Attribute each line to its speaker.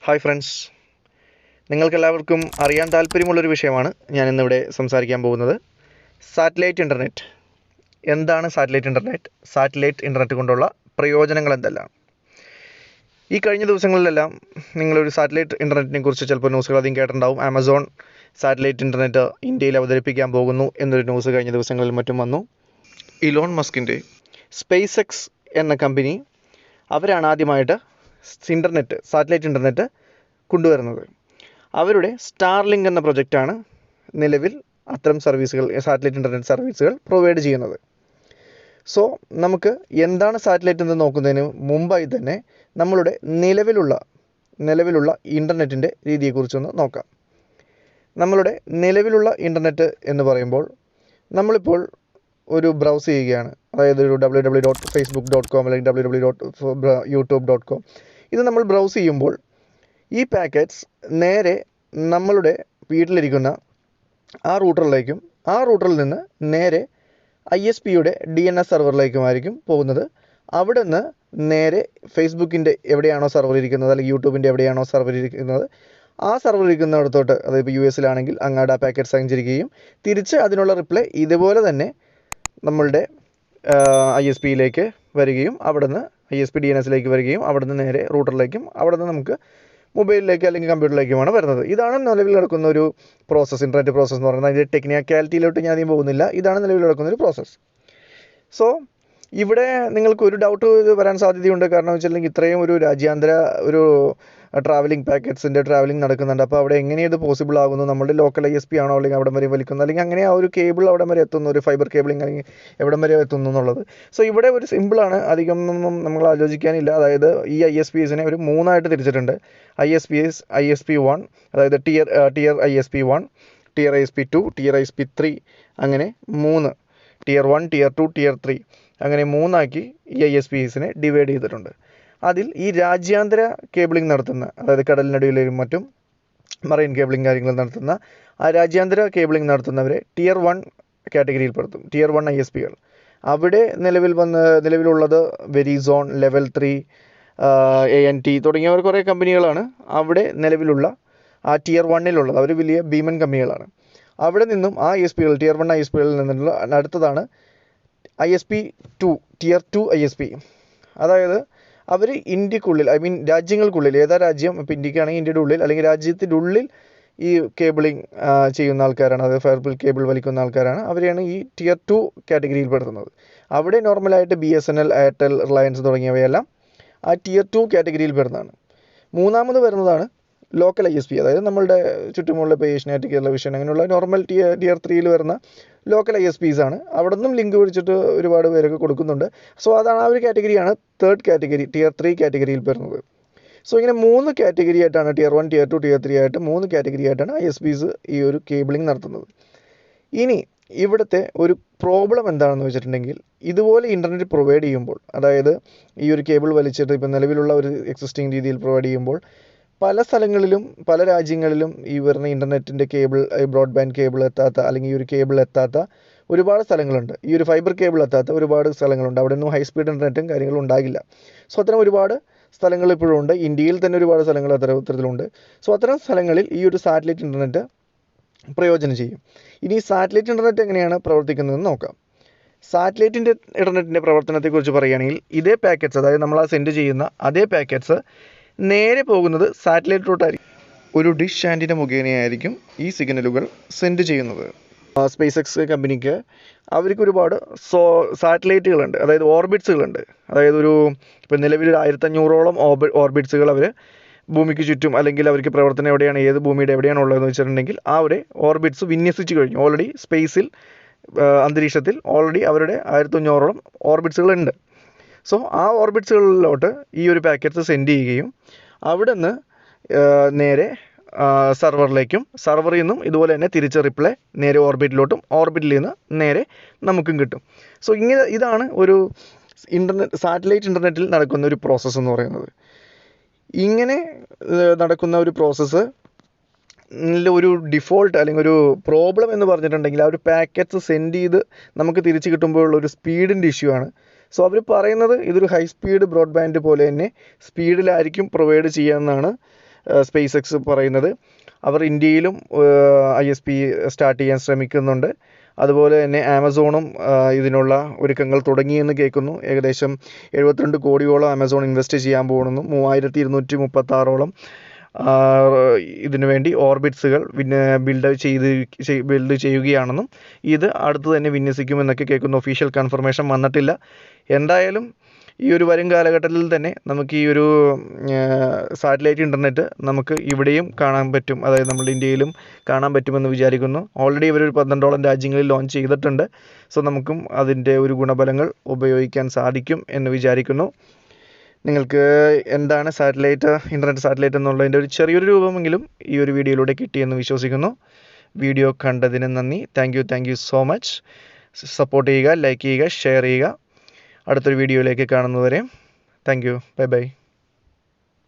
Speaker 1: Hi friends, നിങ്ങൾക്കെല്ലാവർക്കും അറിയാൻ താല്പര്യമുള്ളൊരു വിഷയമാണ് ഞാൻ ഇന്നിവിടെ സംസാരിക്കാൻ പോകുന്നത്. Satellite internet. എന്താണ് സാറ്റലൈറ്റ് ഇൻ്റർനെറ്റ്? സാറ്റലൈറ്റ് ഇൻ്റർനെറ്റ് കൊണ്ടുള്ള പ്രയോജനങ്ങൾ എന്തെല്ലാം? ഈ കഴിഞ്ഞ ദിവസങ്ങളിലെല്ലാം നിങ്ങളൊരു സാറ്റലൈറ്റ് ഇൻ്റർനെറ്റിനെ കുറിച്ച് ചിലപ്പോൾ ന്യൂസുകൾ അധികം കേട്ടിട്ടുണ്ടാവും. ആമസോൺ സാറ്റലൈറ്റ് ഇൻ്റർനെറ്റ് ഇന്ത്യയിൽ അവതരിപ്പിക്കാൻ പോകുന്നു എന്നൊരു ന്യൂസ് കഴിഞ്ഞ ദിവസങ്ങളിൽ മറ്റും വന്നു. ഇലോൺ മസ്കിൻ്റെ സ്പേസെക്സ് എന്ന കമ്പനി അവരാണ് ആദ്യമായിട്ട് സാറ്റലൈറ്റ് ഇൻ്റർനെറ്റ് കൊണ്ടുവരുന്നത്. അവരുടെ സ്റ്റാർലിങ്ക് എന്ന പ്രൊജക്റ്റാണ് നിലവിൽ അത്തരം സർവീസുകൾ, സാറ്റലൈറ്റ് ഇൻ്റർനെറ്റ് സർവീസുകൾ പ്രൊവൈഡ് ചെയ്യുന്നത്. സോ നമുക്ക് എന്താണ് സാറ്റലൈറ്റ് എന്ന് നോക്കുന്നതിന് മുമ്പായി തന്നെ നമ്മളുടെ നിലവിലുള്ള ഇൻ്റർനെറ്റിൻ്റെ രീതിയെക്കുറിച്ചൊന്ന് നോക്കാം. നമ്മളുടെ നിലവിലുള്ള ഇൻ്റർനെറ്റ് എന്ന് പറയുമ്പോൾ നമ്മളിപ്പോൾ ഒരു ബ്രൗസ് ചെയ്യുകയാണ്. അതായത് ഒരു www.facebook.com അല്ലെങ്കിൽ www.youtube.com ഇത് നമ്മൾ ബ്രൗസ് ചെയ്യുമ്പോൾ ഈ പാക്കറ്റ്സ് നേരെ നമ്മളുടെ വീട്ടിലിരിക്കുന്ന ആ റൂട്ടറിൽ നിന്ന് നേരെ ISPയുടെ DNS സെർവറിലേക്കുമായിരിക്കും പോകുന്നത്. അവിടെ നിന്ന് നേരെ ഫേസ്ബുക്കിൻ്റെ എവിടെയാണോ സെർവർ ഇരിക്കുന്നത് അല്ലെങ്കിൽ യൂട്യൂബിൻ്റെ എവിടെയാണോ സെർവർ ഇരിക്കുന്നത് ആ സെർവർ ഇരിക്കുന്നിടത്തോട്ട്, അതായത് ഇപ്പോൾ US അങ്ങാട് ആ പാക്കറ്റ് സഞ്ചരിക്കുകയും തിരിച്ച് അതിനുള്ള റിപ്ലൈ ഇതുപോലെ തന്നെ നമ്മളുടെ ISPയിലേക്ക് വരികയും അവിടെ നിന്ന് ISP DNSലേക്ക് വരികയും അവിടെ നിന്ന് നേരെ റൂട്ടറിലേക്കും അവിടെ നിന്ന് നമുക്ക് മൊബൈലിലേക്ക് അല്ലെങ്കിൽ കമ്പ്യൂട്ടറിലേക്കുമാണ് വരുന്നത്. ഇതാണ് നിലവിൽ നടക്കുന്ന ഒരു പ്രോസസ്സ്, ഇൻ്റർനെറ്റ് പ്രോസസ്സ് എന്ന് പറയുന്നത്. അതിൻ്റെ ടെക്നിക്കാലിറ്റിയിലോട്ട് ഞാൻ ആദ്യം പോകുന്നില്ല. ഇതാണ് നിലവിൽ നടക്കുന്ന ഒരു പ്രോസസ്സ്. സോ ഇവിടെ നിങ്ങൾക്ക് ഒരു ഡൗട്ട് വരാൻ സാധ്യതയുണ്ട്. കാരണം വെച്ചിട്ടുണ്ടെങ്കിൽ ഇത്രയും ഒരു രാജ്യാന്തര ഒരു ട്രാവലിംഗ് പാക്കറ്റ്സിൻ്റെ ട്രാവലിംഗ് നടക്കുന്നുണ്ട്. അപ്പോൾ അവിടെ എങ്ങനെയാണ് ഇത് പോസിബിൾ ആകുന്നു? നമ്മുടെ ലോക്കൽ ISP ആണോ അല്ലെങ്കിൽ അവിടെ വരെ വലിക്കുന്നത്, അല്ലെങ്കിൽ അങ്ങനെ ആ ഒരു കേബിൾ അവിടെ വരെ എത്തുന്നു, ഒരു ഫൈബർ കേബിളിംഗ് അല്ലെങ്കിൽ എവിടെ വരെ എത്തുന്നു എന്നുള്ളത്. സോ ഇവിടെ ഒരു സിമ്പിളാണ്, അധികം ഒന്നും നമ്മൾ ആലോചിക്കാനില്ല. അതായത് ഈ ISPസിനെ ഒരു 3ആയിട്ട് തിരിച്ചിട്ടുണ്ട്. ISP1, അതായത് tear ISP1, tear ISP2, tear ISP3, അങ്ങനെ 3, ടിയർ 1, ടിയർ 2, ടിയർ 3 അങ്ങനെ 3ആക്കി ഈ ISPസിനെ ഡിവൈഡ് ചെയ്തിട്ടുണ്ട്. അതിൽ ഈ രാജ്യാന്തര കേബിളിംഗ് നടത്തുന്ന, അതായത് കടലിനടിയിലും മറ്റും മറൈൻ കേബിളിംഗ് കാര്യങ്ങൾ നടത്തുന്ന ആ രാജ്യാന്തര കേബിളിംഗ് ടിയർ 1 കാറ്റഗറിയിൽപ്പെടുത്തും. ടിയർ 1 ISPകൾ അവിടെ നിലവിലുള്ളത് വെരിസോൺ, ലെവൽ 3, ANT തുടങ്ങിയ കുറേ കമ്പനികളാണ് അവിടെ നിലവിലുള്ള ആ ടിയർ 1 അവർ വലിയ ഭീമൻ കമ്പനികളാണ്. അവിടെ നിന്നും ആ ISPകൾ, ടിയർ 1 ISPകളിൽ നിന്നുള്ള അടുത്തതാണ് ISP2, ടിയർ 2 ISP. അതായത് അവർ ഇന്ത്യക്കുള്ളിൽ, രാജ്യങ്ങൾക്കുള്ളിൽ, ഏതാ രാജ്യം, ഇപ്പോൾ ഇന്ത്യക്കാണെങ്കിൽ ഇന്ത്യയുടെ ഉള്ളിൽ അല്ലെങ്കിൽ രാജ്യത്തിൻ്റെ ഉള്ളിൽ ഈ കേബിളിംഗ് ചെയ്യുന്ന ആൾക്കാരാണ്, അതായത് ഫയർബിൾ കേബിൾ വലിക്കുന്ന ആൾക്കാരാണ്. അവരെയാണ് ഈ ടിയർ 2 കാറ്റഗറിയിൽ പെടുത്തുന്നത്. അവിടെ നോർമലായിട്ട് BSNL, എയർടെൽ, റിലയൻസ് തുടങ്ങിയവയെല്ലാം ആ ടിയർ 2 കാറ്റഗറിയിൽ പെടുന്നതാണ്. മൂന്നാമത് വരുന്നതാണ് ലോക്കൽ ISP, അതായത് നമ്മളുടെ ചുറ്റുമുള്ള ഇപ്പോൾ ഏഷ്യാനെറ്റ്, കേരള വിഷൻ അങ്ങനെയുള്ള നോർമൽ ടിയർ 3 വരുന്ന ലോക്കൽ ISPs ആണ്. അവിടെ നിന്നും ലിങ്ക് പിടിച്ചിട്ട് ഒരുപാട് പേരൊക്കെ കൊടുക്കുന്നുണ്ട്. സോ അതാണ് ആ ഒരു കാറ്റഗറിയാണ് തേർഡ് കാറ്റഗറി, ടിയർ 3 കാറ്റഗറിയിൽ വരുന്നത്. സോ ഇങ്ങനെ 3 കാറ്റഗറി ആയിട്ടാണ്, ടിയർ 1, ടിയർ 2, ടിയർ 3 ആയിട്ട് 3 കാറ്റഗറി ആയിട്ടാണ് ISPs ഈ ഒരു കേബിളിംഗ് നടത്തുന്നത്. ഇനി ഇവിടുത്തെ ഒരു പ്രോബ്ലം എന്താണെന്ന് വെച്ചിട്ടുണ്ടെങ്കിൽ, ഇതുപോലെ ഇൻ്റർനെറ്റ് പ്രൊവൈഡ് ചെയ്യുമ്പോൾ, അതായത് ഈ ഒരു കേബിൾ വലിച്ചിട്ട് ഇപ്പോൾ നിലവിലുള്ള ഒരു എക്സിസ്റ്റിംഗ് രീതിയിൽ പ്രൊവൈഡ് ചെയ്യുമ്പോൾ പല സ്ഥലങ്ങളിലും പല രാജ്യങ്ങളിലും ഈ വരുന്ന ഇൻ്റർനെറ്റിൻ്റെ കേബിൾ, ബ്രോഡ്ബാൻഡ് കേബിൾ എത്താത്ത അല്ലെങ്കിൽ ഈ ഒരു കേബിൾ എത്താത്ത ഒരുപാട് സ്ഥലങ്ങളുണ്ട്. ഈ ഒരു ഫൈബർ കേബിൾ എത്താത്ത ഒരുപാട് സ്ഥലങ്ങളുണ്ട്. അവിടെ ഒന്നും ഹൈ സ്പീഡ് ഇൻ്റർനെറ്റും കാര്യങ്ങളും ഉണ്ടാകില്ല. സോ അത്തരം ഒരുപാട് സ്ഥലങ്ങൾ ഇപ്പോഴും ഉണ്ട്. ഇന്ത്യയിൽ തന്നെ ഒരുപാട് സ്ഥലങ്ങൾ അത്തരത്തിലുണ്ട്. സോ അത്തരം സ്ഥലങ്ങളിൽ ഈ ഒരു സാറ്റലൈറ്റ് ഇൻ്റർനെറ്റ് പ്രയോജനം ചെയ്യും. ഇനി സാറ്റലൈറ്റ് ഇൻ്റർനെറ്റ് എങ്ങനെയാണ് പ്രവർത്തിക്കുന്നതെന്ന് നോക്കാം. സാറ്റലൈറ്റ് ഇൻ്റർനെറ്റിൻ്റെ പ്രവർത്തനത്തെക്കുറിച്ച് പറയുകയാണെങ്കിൽ, ഇതേ പാക്കറ്റ്സ്, അതായത് നമ്മൾ ആ സെൻഡ് ചെയ്യുന്ന അതേ പാക്കറ്റ്സ് നേരെ പോകുന്നത് സാറ്റലൈറ്റിലോട്ടായിരിക്കും. ഒരു ഡിഷ് ആൻറ്റിന മുഖേനയായിരിക്കും ഈ സിഗ്നലുകൾ സെൻഡ് ചെയ്യുന്നത്. സ്പേസെക്സ് കമ്പനിക്ക് അവർക്ക് ഒരുപാട് സാറ്റലൈറ്റുകളുണ്ട്, അതായത് ഓർബിറ്റ്സുകളുണ്ട്. അതായത് ഇപ്പോൾ നിലവിൽ 1500ഓളം ഓർബിറ്റ്സുകൾ അവർ ഭൂമിക്ക് ചുറ്റും, അല്ലെങ്കിൽ അവർക്ക് പ്രവർത്തനം എവിടെയാണ്, ഏത് ഭൂമിയുടെ എവിടെയാണ് ഉള്ളതെന്ന് വെച്ചിട്ടുണ്ടെങ്കിൽ ആ ഒരു ഓർബിറ്റ്സ് വിന്യസിച്ച് കഴിഞ്ഞു. ഓൾറെഡി സ്പേസിൽ, അന്തരീക്ഷത്തിൽ ഓൾറെഡി അവരുടെ 1500ഓളം ഓർബിറ്റ്സുകളുണ്ട്. സോ ആ ഓർബിറ്റ്സുകളിലോട്ട് ഈ ഒരു പാക്കറ്റ്സ് സെൻഡ് ചെയ്യുകയും അവിടെ നിന്ന് നേരെ സർവറിൽ നിന്നും ഇതുപോലെ തന്നെ തിരിച്ച് റിപ്ലൈ നേരെ ഓർബിറ്റിലോട്ടും, ഓർബിറ്റിൽ നിന്ന് നേരെ നമുക്കും കിട്ടും. സോ ഇതാണ് ഒരു സാറ്റലൈറ്റ് ഇൻ്റർനെറ്റിൽ നടക്കുന്ന ഒരു പ്രോസസ്സ് എന്ന് പറയുന്നത്. ഇങ്ങനെ നടക്കുന്ന ഒരു പ്രോസസ്സ് ഒരു ഡിഫോൾട്ട് അല്ലെങ്കിൽ ഒരു പ്രോബ്ലം എന്ന് പറഞ്ഞിട്ടുണ്ടെങ്കിൽ, ആ ഒരു പാക്കറ്റ്സ് സെൻഡ് ചെയ്ത് നമുക്ക് തിരിച്ച് കിട്ടുമ്പോഴുള്ള ഒരു സ്പീഡിൻ്റെ ഇഷ്യൂ ആണ്. സോ അവർ പറയുന്നത് ഇതൊരു ഹൈ സ്പീഡ് ബ്രോഡ്ബാൻഡ് പോലെ തന്നെ സ്പീഡിലായിരിക്കും പ്രൊവൈഡ് ചെയ്യാമെന്നാണ് സ്പേസ് എക്സ് പറയുന്നത്. അവർ ഇന്ത്യയിലും ISP സ്റ്റാർട്ട് ചെയ്യാൻ ശ്രമിക്കുന്നുണ്ട്. അതുപോലെ തന്നെ ആമസോണും ഇതിനുള്ള ഒരുക്കങ്ങൾ തുടങ്ങിയെന്ന് കേൾക്കുന്നു. ഏകദേശം 72 കോടിയോളം ആമസോൺ ഇൻവെസ്റ്റ് ചെയ്യാൻ പോകുന്നു. 3236ഓളം ഇതിനു വേണ്ടി ഓർബിറ്റ്സുകൾ ബിൽഡ് ചെയ്യുകയാണെന്നും ഇത് അടുത്ത് തന്നെ വിന്യസിക്കുമെന്നൊക്കെ കേൾക്കുന്നു. ഒഫീഷ്യൽ കൺഫർമേഷൻ വന്നിട്ടില്ല. എന്തായാലും ഈ ഒരു വരും കാലഘട്ടത്തിൽ തന്നെ നമുക്ക് ഈ ഒരു സാറ്റലൈറ്റ് ഇൻ്റർനെറ്റ് നമുക്ക് ഇവിടെയും കാണാൻ പറ്റും. അതായത് നമ്മുടെ ഇന്ത്യയിലും കാണാൻ പറ്റുമെന്ന് വിചാരിക്കുന്നു. ഓൾറെഡി ഇവരൊരു 12ഓളം രാജ്യങ്ങളിൽ ലോഞ്ച് ചെയ്തിട്ടുണ്ട്. സോ നമുക്കും അതിൻ്റെ ഒരു ഗുണഫലങ്ങൾ ഉപയോഗിക്കാൻ സാധിക്കും എന്ന് വിചാരിക്കുന്നു. നിങ്ങൾക്ക് എന്താണ് ഇൻ്റർനെറ്റ് സാറ്റലൈറ്റ് എന്നുള്ളതിൻ്റെ ഒരു ചെറിയൊരു രൂപമെങ്കിലും ഈ ഒരു വീഡിയോയിലൂടെ കിട്ടിയെന്ന് വിശ്വസിക്കുന്നു. വീഡിയോ കണ്ടതിന് നന്ദി. Thank you so much. Support ചെയ്യുക, ലൈക്ക് ചെയ്യുക, ഷെയർ ചെയ്യുക. അടുത്തൊരു വീഡിയോയിലേക്ക് കാണുന്നതുവരെ താങ്ക് യു. ബൈ.